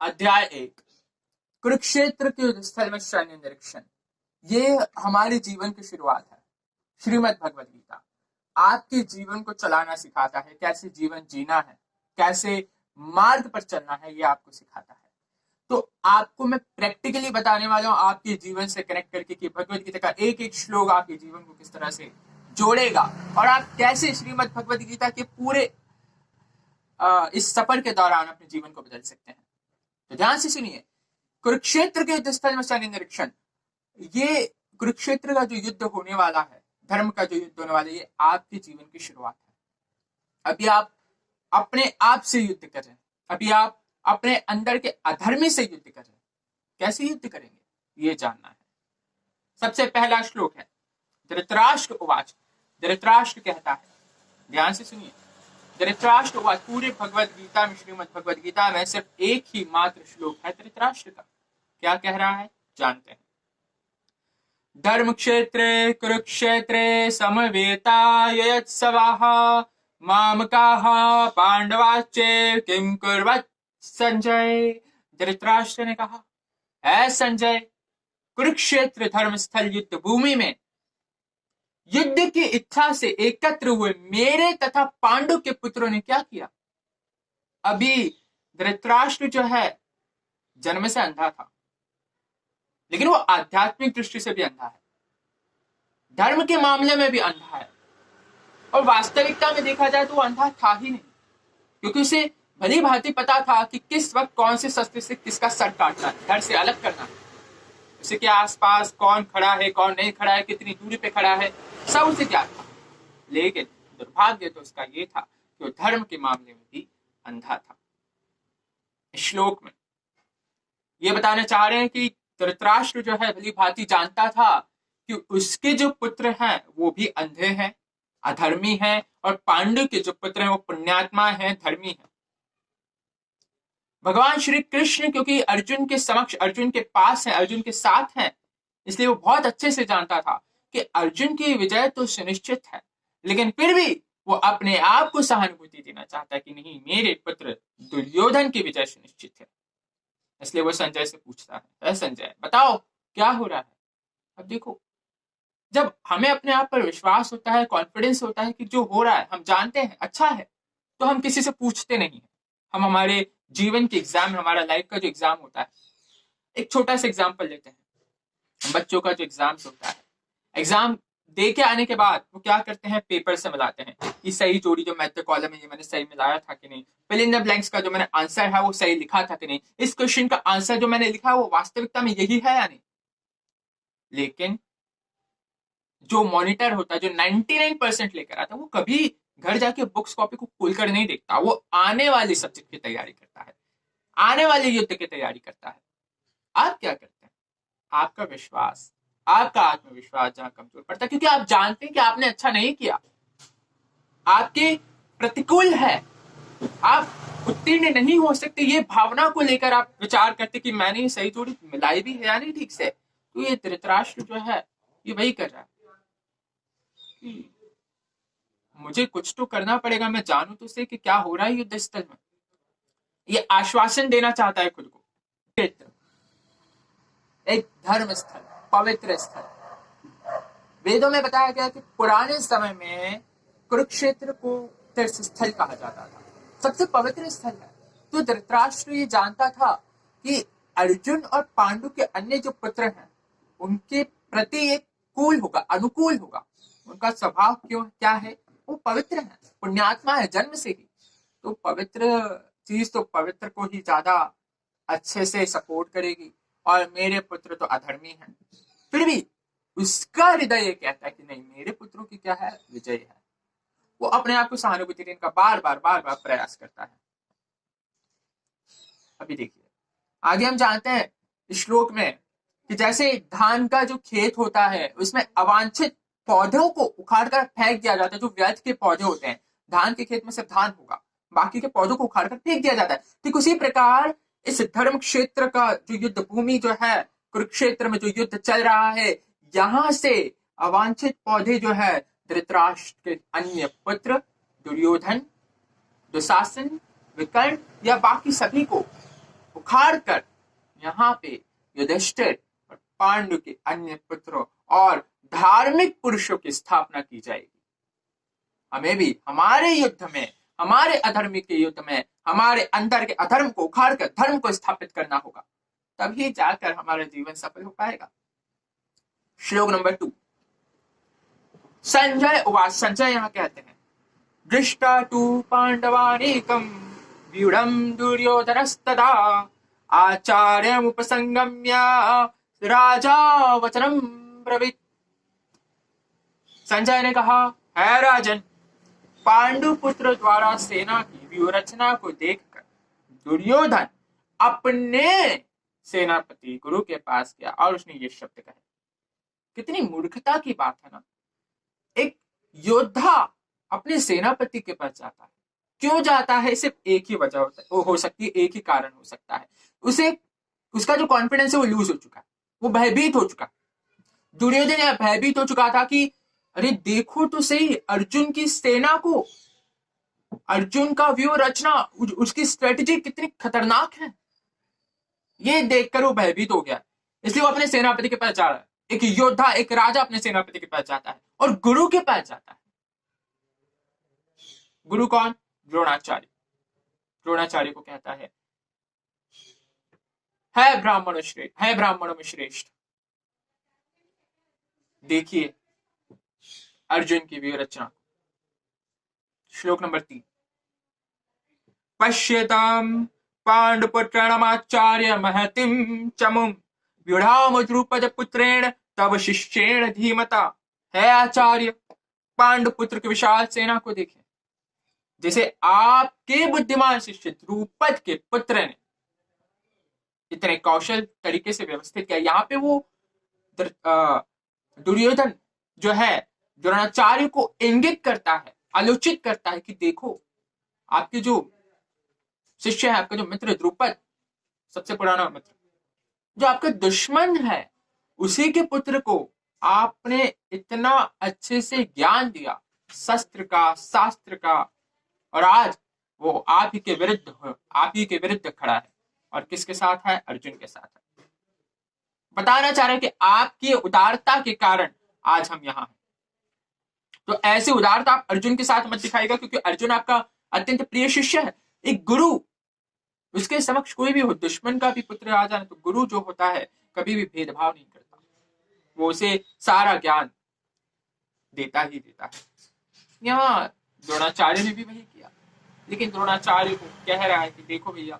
अध्याय 1 कुरुक्षेत्र के युद्ध स्थल में सैन्य निरीक्षण। ये हमारे जीवन की शुरुआत है। श्रीमद् भगवद गीता आपके जीवन को चलाना सिखाता है, कैसे जीवन जीना है, कैसे मार्ग पर चलना है, ये आपको सिखाता है। तो आपको मैं प्रैक्टिकली बताने वाला हूं आपके जीवन से कनेक्ट करके कि भगवद गीता का एक एक श्लोक आपके जीवन को किस तरह से जोड़ेगा और आप कैसे श्रीमद् भगवद गीता के पूरे इस सफर के दौरान अपने जीवन को बदल सकते हैं। तो ध्यान से सुनिए, कुरुक्षेत्र के युद्ध स्थल में सैन्य निरीक्षण। ये कुरुक्षेत्र का जो युद्ध होने वाला है, धर्म का जो युद्ध होने वाला है, ये आपके जीवन की शुरुआत है। अभी आप अपने आप से युद्ध कर रहे हैं, अभी आप अपने अंदर के अधर्मी से युद्ध कर रहे हैं। कैसे युद्ध करेंगे ये जानना है। सबसे पहला श्लोक है धृतराष्ट्र उवाच। धृतराष्ट्र कहता है, ध्यान से सुनिए, धृतराष्ट्र उवाच। पूरे भगवद गीता में, श्रीमद् भगवद गीता में सिर्फ एक ही मात्र श्लोक है धृतराष्ट्र का। क्या कह रहा है जानते हैं। धर्म क्षेत्रे कुरुक्षेत्रे समवेतायत्सवाः मामकाः पांडवाश्चे किम कुर्वत् संजय। धृतराष्ट्र ने कहा, है संजय, कुरुक्षेत्र धर्म स्थल युद्ध भूमि में युद्ध की इच्छा से एकत्र हुए मेरे तथा पांडु के पुत्रों ने क्या किया। अभी धृतराष्ट्र जो है जन्म से अंधा था, लेकिन वो आध्यात्मिक दृष्टि से भी अंधा है, धर्म के मामले में भी अंधा है, और वास्तविकता में देखा जाए तो वो अंधा था ही नहीं, क्योंकि उसे भली भांति पता था कि किस वक्त कौन से शस्त्र से किसका सर काटना है, घर से अलग करना है, उसे के आसपास कौन खड़ा है कौन नहीं खड़ा है, कितनी दूरी पे खड़ा है, सब उसे क्या था। लेकिन दुर्भाग्य तो उसका ये था कि वो धर्म के मामले में भी अंधा था। इस श्लोक में ये बताना चाह रहे हैं कि धृतराष्ट्र जो है भली भांति जानता था कि उसके जो पुत्र हैं वो भी अंधे हैं, अधर्मी हैं, और पांडु के जो पुत्र हैं वो पुण्यात्मा हैं, धर्मी हैं। भगवान श्री कृष्ण क्योंकि अर्जुन के समक्ष, अर्जुन के पास है, अर्जुन के साथ हैं, इसलिए वो बहुत अच्छे से जानता था कि अर्जुन की विजय तो सुनिश्चित है, लेकिन फिर भी वो अपने आप को सहानुभूति देना चाहता है कि नहीं, मेरे पुत्र दुर्योधन की विजय सुनिश्चित है। इसलिए वो संजय से पूछता है, संजय बताओ क्या हो रहा है। अब देखो, जब हमें अपने आप पर विश्वास होता है, कॉन्फिडेंस होता है कि जो हो रहा है हम जानते हैं अच्छा है, तो हम किसी से पूछते नहीं है। हम हमारे जीवन के एग्जाम, हमारा लाइफ का जो एग्जाम होता है, एक छोटा सा एग्जाम्पल लेते हैं। बच्चों का जो एग्जाम होता है, एग्जाम दे के आने के बाद वो क्या करते हैं, पेपर से मिलाते हैं कि सही जोड़ी जो मैथ कॉलम है ये मैंने सही मिलाया था कि नहीं, फिल इन द ब्लैंक्स का जो मैंने आंसर है वो सही लिखा था कि नहीं, इस क्वेश्चन का आंसर जो मैंने लिखा वो वास्तविकता में यही है या नहीं। लेकिन जो मॉनिटर होता है, जो 99% लेकर आता है, वो कभी घर जाके बुक्स कॉपी को खोलकर नहीं देखता, वो आने वाले सब्जेक्ट की तैयारी करता है, आने वाले युद्ध की तैयारी करता है। आप क्या करते हैं, आपका विश्वास, आपका आत्मविश्वास जहां कमजोर पड़ता है, क्योंकि आप जानते हैं कि आपने अच्छा नहीं किया, आपके प्रतिकूल है, आप उत्तीर्ण नहीं हो सकते, ये भावना को लेकर आप विचार करते कि मैंने सही जोड़ी मिलाई भी है या नहीं ठीक से। तो ये धृतराष्ट्र जो है ये वही कर रहा है, मुझे कुछ तो करना पड़ेगा, मैं जानू तो से कि क्या हो रहा है युद्ध स्थल में। ये आश्वासन देना चाहता है खुद को। एक धर्म स्थल, पवित्र स्थल। वेदों में बताया गया कि पुराने समय में कुरुक्षेत्र को तीर्थ स्थल कहा जाता था, सबसे पवित्र स्थल है। तो धृतराष्ट्र ये जानता था कि अर्जुन और पांडु के अन्य जो पुत्र हैं उनके प्रति एक कूल होगा, अनुकूल होगा, उनका स्वभाव क्यों क्या है, वो पवित्र है, पुण्यात्मा है जन्म से ही। तो पवित्र चीज तो पवित्र को ही ज्यादा अच्छे से सपोर्ट करेगी, और मेरे पुत्र तो अधर्मी हैं। फिर भी उसका हृदय ये कहता है कि नहीं, मेरे पुत्रों की क्या है, विजय है। वो अपने आप को सहानुभूति देने का बार बार प्रयास करता है। अभी देखिए आगे हम जानते हैं इस श्लोक में कि जैसे धान का जो खेत होता है उसमें अवांछित पौधों को उखाड़कर फेंक दिया जाता है, जो व्यर्थ के पौधे होते हैं, धान के खेत में सिर्फ धान होगा, बाकी के पौधों को उखाड़कर फेंक दिया जाता है। ठीक उसी प्रकार इस धर्म क्षेत्र का जो युद्ध भूमि जो है, कुरुक्षेत्र में जो युद्ध चल रहा है, यहां से अवांछित पौधे जो है धृतराष्ट्र के अन्य पुत्र दुर्योधन, दुशासन, विकर्ण या बाकी सभी को उखाड़ कर यहाँ पे युधिष्ठिर और पांडु के अन्य पुत्रों और धार्मिक पुरुषों की स्थापना की जाएगी। हमें भी हमारे युद्ध में, हमारे अधर्म के युद्ध में, हमारे अंदर के अधर्म को उखाड़ कर धर्म को स्थापित करना होगा, तभी जाकर हमारा जीवन सफल हो पाएगा। श्लोक नंबर 2। संजय उवाच, संजय यहाँ कहते हैं, दृष्टा तु पांडवानीकं व्यूढ़ं दुर्योधनस्तदा आचार्यमुपसंगम्य राजा वचनम ब्रवीत। संजय ने कहा, है राजन, पांडु पुत्र द्वारा सेना की व्यूहरचना को देखकर दुर्योधन अपने सेनापति गुरु के पास गया और उसने ये शब्द कहे। कितनी मूर्खता की बात है ना। एक योद्धा अपने सेनापति के पास जाता है, क्यों जाता है? सिर्फ एक ही वजह हो सकती है, एक ही कारण हो सकता है। उसे उसका जो कॉन्फिडेंस है वो लूज हो चुका है, वो भयभीत हो चुका। दुर्योधन भयभीत हो चुका था कि अरे देखो तो सही अर्जुन की सेना को, अर्जुन का व्यूह रचना, उसकी स्ट्रेटेजी कितनी खतरनाक है। ये देखकर वो भयभीत हो गया, इसलिए वो अपने सेनापति के पास जा रहा है। एक योद्धा, एक राजा अपने सेनापति के पास जाता है और गुरु के पास जाता है। गुरु कौन? द्रोणाचार्य। द्रोणाचार्य को कहता है ब्राह्मणों में श्रेष्ठ, देखिए अर्जुन की व्यूह रचना। श्लोक नंबर 3। पश्यताम पांडुपुत्रणमाचार्य महतिम चमुम व्यूढ़ाम द्रुपद पुत्रेण तव शिष्येण धीमता। है आचार्य, पांडुपुत्र की विशाल सेना को देखें, जैसे आपके बुद्धिमान शिष्य द्रुपद के पुत्र ने इतने कौशल तरीके से व्यवस्थित किया। यहाँ पे वो दुर्योधन जो है द्रोणाचार्य को इंगित करता है, आलोचित करता है कि देखो आपके जो शिष्य है, आपका जो मित्र द्रुपद, सबसे पुराना मित्र, जो आपका दुश्मन है, उसी के पुत्र को आपने इतना अच्छे से ज्ञान दिया शस्त्र का, शास्त्र का, और आज वो आप ही के विरुद्ध खड़ा है। और किसके साथ है? अर्जुन के साथ है। बताना चाह रहे हैं कि आपकी उदारता के कारण आज हम यहाँ हैं। तो ऐसी उदारता आप अर्जुन के साथ मत दिखाएगा, क्योंकि अर्जुन आपका अत्यंत प्रिय शिष्य है। एक गुरु, उसके समक्ष कोई भी हो, दुश्मन का भी पुत्र आ जाए, तो गुरु जो होता है कभी भी भेदभाव नहीं करता, वो उसे सारा ज्ञान देता ही देता है। यहाँ द्रोणाचार्य ने भी वही किया, लेकिन द्रोणाचार्य को कह रहा है कि देखो भैया,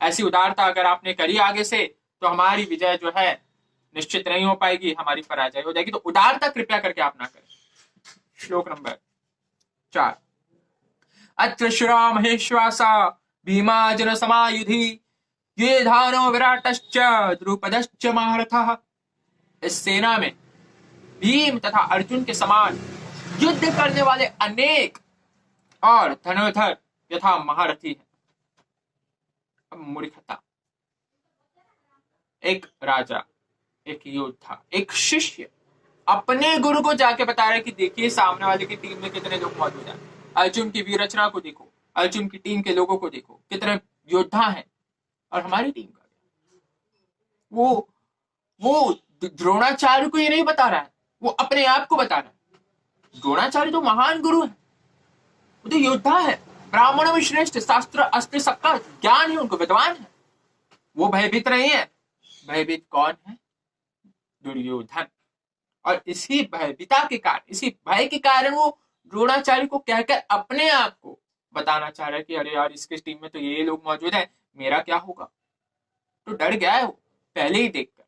ऐसी उदारता अगर आपने करी आगे से, तो हमारी विजय जो है निश्चित नहीं हो पाएगी, हमारी पराजय हो जाएगी। तो उदारता कृपया करके आप ना करें। श्लोक नंबर 4। अत्र श्रा महेश्वासा भीमार्जुन समायुधि ये धानो विराटश्च द्रुपदश्च महारथः। इस सेना में भीम तथा अर्जुन के समान युद्ध करने वाले अनेक और धनुर्धर यथा महारथी हैं। अब मूर्खता, एक राजा, एक योद्धा, एक शिष्य अपने गुरु को जाके बता रहे कि देखिए सामने वाले की टीम में कितने लोग मौजूद हैं, अर्जुन की वीर रचना को देखो, अर्जुन की टीम के लोगों को देखो, कितने योद्धा हैं, और हमारी टीम का वो द्रोणाचार्य को ये नहीं बता रहा है, वो अपने आप को बता रहा है। द्रोणाचार्य तो महान गुरु है, वो तो योद्धा है, ब्राह्मणों में श्रेष्ठ, शास्त्र अस्त्र सबका ज्ञान है, उनको विद्वान है, वो भयभीत नहीं है। भयभीत कौन है? दुर्योधन। और इसी भयभीता के कारण, इसी भय के कारण वो द्रोणाचार्य को कहकर अपने आप को बताना चाह रहा है कि अरे यार, इसके टीम में तो ये लोग मौजूद हैं, मेरा क्या होगा। तो डर गया है वो पहले ही देखकर।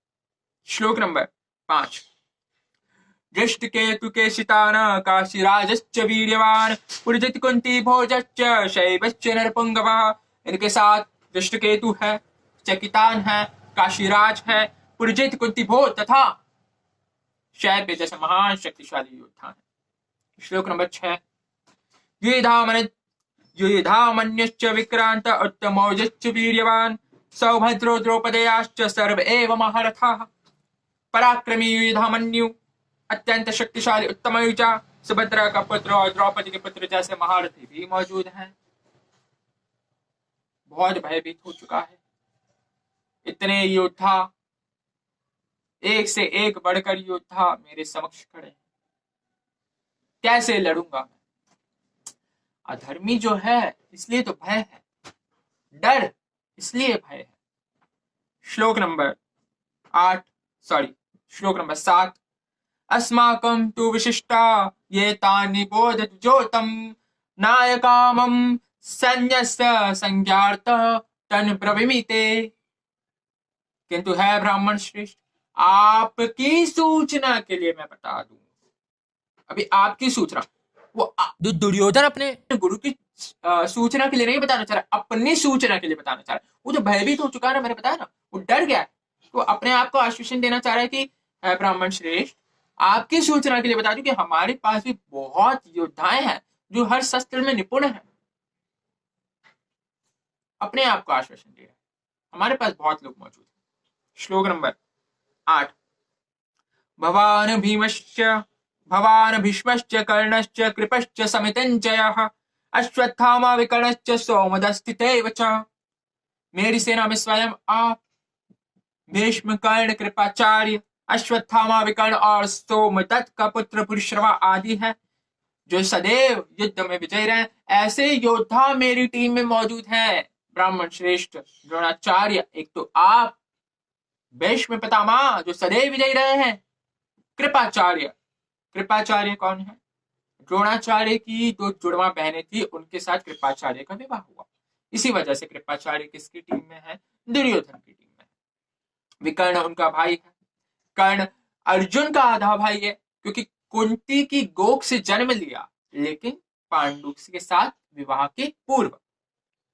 श्लोक नंबर 5। दृष्ट केतु केशितान काशीराजश्च वीर्यवान पुरजित कुंती भोजश्च शैवश्च नरपुंगवः। इनके साथ दृष्ट केतु है, चकितान है, काशीराज है, पुरजित कुंती भोज तथा शैव जैसे महान शक्तिशाली योद्धा है। श्लोक नंबर 6। युधामन्यश्च विक्रांत उत्तमौजश्च वीर्यवान सौभद्रो द्रौपदेयाश्च सर्व एव महारथाः। पराक्रमी युधामन्यु, अत्यंत शक्तिशाली उत्तमयुजा, सुभद्रा का पुत्र और द्रौपदी के पुत्र जैसे महारथी भी मौजूद हैं। बहुत भयभीत हो चुका है। इतने योद्धा, एक से एक बढ़कर योद्धा मेरे समक्ष खड़े हैं, कैसे लड़ूंगा मैं? अधर्मी जो है इसलिए तो भय है, डर इसलिए भय है। श्लोक नंबर 8, सॉरी श्लोक नंबर 7। अस्माकं तु विशिष्टा ये तानि बोधज्योतं नायकामं सैन्यस्य संज्ञार्थः तन् ब्रवीमीते। किंतु है ब्राह्मण श्रेष्ठ, आपकी सूचना के लिए मैं बता दूं, अभी आपकी सूचना, वो दुर्योधन अपने गुरु की सूचना के लिए नहीं बताना चाह रहा, अपनी सूचना के लिए बताना चाह रहा है। वो जो भयभीत हो चुका है ना, मैंने बताया ना, वो डर गया है, तो अपने आप को आश्वासन देना चाह रहा है कि ब्राह्मण श्रेष्ठ, आपकी सूचना के लिए बता दूं कि हमारे पास भी बहुत योद्धाएं हैं जो हर शस्त्र में निपुण है। अपने आप को आश्वासन दे रहा है, हमारे पास बहुत लोग मौजूद हैं। श्लोक नंबर 8। भवान् भीष्मश्च कर्णश्च कृपश्च समितिञ्जयः अश्वत्थामा विकर्णश्च सौमदस्थितैव च। मेरी सेना में स्वयं आप, भीष्म, कर्ण, कृपाचार्य, अश्वत्थामा, विकर्ण और सोमदत्त का पुत्र पुरुषरवा आदि है जो सदैव युद्ध में विजयी रहे। ऐसे योद्धा मेरी टीम में मौजूद हैं। ब्राह्मण श्रेष्ठ द्रोणाचार्य, एक तो आप, भीष्म पितामह जो सदैव विजयी रहे हैं, कृपाचार्य, कृपाचार्य कौन है? द्रोणाचार्य की दो जुड़वा बहनें थी, उनके साथ कृपाचार्य का विवाह हुआ, इसी वजह से कृपाचार्य किसकी टीम में है? दुर्योधन की टीम में। विकर्ण उनका भाई है। कर्ण अर्जुन का आधा भाई है, क्योंकि कुंती की गोक से जन्म लिया, लेकिन पांडु के साथ विवाह के पूर्व,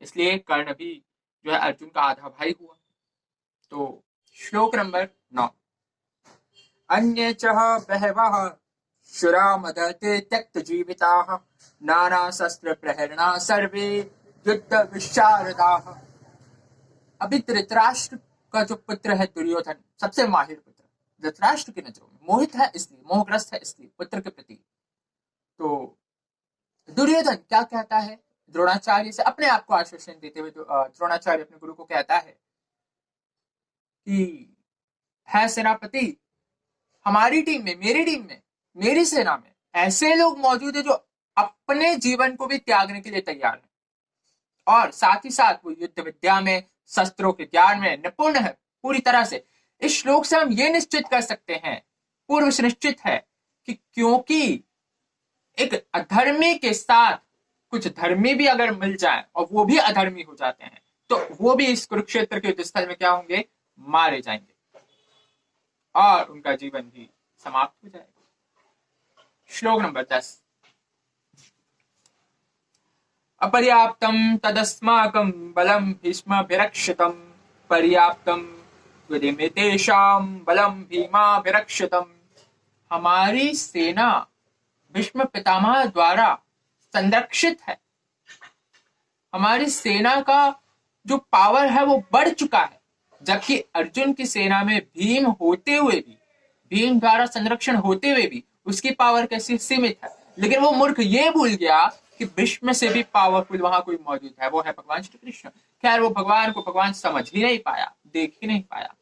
इसलिए कर्ण भी जो है अर्जुन का आधा भाई हुआ। तो श्लोक नंबर 9। अन्ये च बहवः शूरा मदते त्यक्त जीविताः नाना शस्त्र प्रहरणा सर्वे युद्ध विशारदाः। अभी धृतराष्ट्र का जो पुत्र है दुर्योधन, सबसे माहिर पुत्र, धृतराष्ट्र की नजरों में मोहित है, इसलिए मोहग्रस्त है, इसलिए पुत्र के प्रति। तो दुर्योधन क्या कहता है द्रोणाचार्य से, अपने आप को आश्वासन देते हुए द्रोणाचार्य अपने गुरु को कहता है कि है सेनापति, हमारी टीम में, मेरी टीम में, मेरी सेना में ऐसे लोग मौजूद है जो अपने जीवन को भी त्यागने के लिए तैयार है, और साथ ही साथ वो युद्ध विद्या में, शस्त्रों के ज्ञान में निपुण है पूरी तरह से। इस श्लोक से हम ये निश्चित कर सकते हैं, पूर्व सुनिश्चित है, कि क्योंकि एक अधर्मी के साथ कुछ धर्मी भी अगर मिल जाए और वो भी अधर्मी हो जाते हैं, तो वो भी इस कुरुक्षेत्र के युद्ध स्थल में क्या होंगे? मारे जाएंगे और उनका जीवन भी समाप्त हो जाएगा। श्लोक नंबर 10। अपर्याप्तं तदस्माकं बलं भीष्माभिरक्षितं पर्याप्तं त्वदिमेतेषां बलं भीमाभिरक्षितं। हमारी सेना भीष्म पितामह द्वारा संरक्षित है। हमारी सेना का जो पावर है वो बढ़ चुका है, जबकि अर्जुन की सेना में भीम होते हुए भी, भीम द्वारा संरक्षण होते हुए भी उसकी पावर कैसी सीमित है। लेकिन वो मूर्ख ये भूल गया कि भीष्म से भी पावरफुल वहां कोई मौजूद है, वो है भगवान श्री कृष्ण। खैर, वो भगवान को भगवान समझ ही नहीं पाया, देख ही नहीं पाया।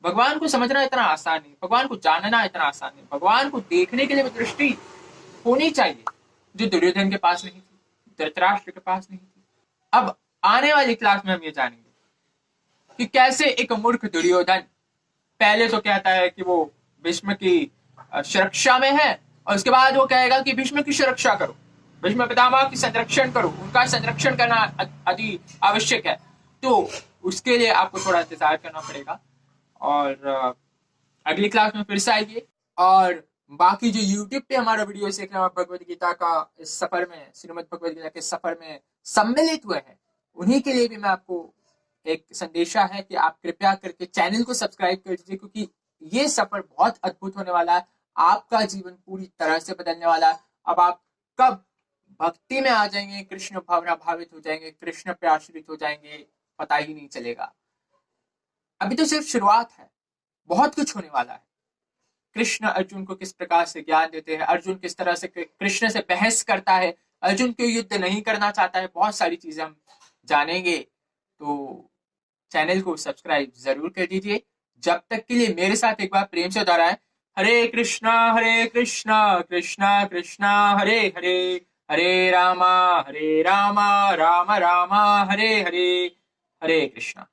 भगवान को समझना इतना आसान नहीं, भगवान को जानना इतना आसान नहीं, भगवान को देखने के लिए दृष्टि होनी चाहिए, जो दुर्योधन के पास नहीं थी, धृतराष्ट्र के पास नहीं थी। अब आने वाली क्लास में हम ये जानेंगे कि कैसे एक मूर्ख दुर्योधन पहले तो कहता है कि वो भीष्म की सुरक्षा में है, और उसके बाद वो कहेगा कि भीष्म की सुरक्षा करो, भीष्म पितामह की संरक्षण करो, उनका संरक्षण करना अति आवश्यक है। तो उसके लिए आपको थोड़ा इंतजार करना पड़ेगा, और अगली क्लास में फिर से आइए। और बाकी जो YouTube पे हमारा वीडियो देख रहे हैं, भगवद गीता का इस सफर में, श्रीमद् भगवद गीता के सफर में सम्मिलित हुए हैं, उन्हीं के लिए भी मैं आपको एक संदेशा है कि आप कृपया करके चैनल को सब्सक्राइब कर दीजिए, क्योंकि ये सफर बहुत अद्भुत होने वाला है। आपका जीवन पूरी तरह से बदलने वाला है। अब आप कब भक्ति में आ जाएंगे, कृष्ण भावना भावित हो जाएंगे, कृष्ण पे आश्रित हो जाएंगे, पता ही नहीं चलेगा। अभी तो सिर्फ शुरुआत है, बहुत कुछ होने वाला है। कृष्ण अर्जुन को किस प्रकार से ज्ञान देते हैं, अर्जुन किस तरह से कृष्ण से बहस करता है, अर्जुन क्यों युद्ध नहीं करना चाहता है, बहुत सारी चीजें हम जानेंगे। तो चैनल को सब्सक्राइब जरूर कर दीजिए। जब तक के लिए मेरे साथ एक बार प्रेम से दोहराएं, हरे कृष्णा कृष्णा कृष्णा हरे हरे, हरे रामा रामा रामा हरे हरे, हरे कृष्णा।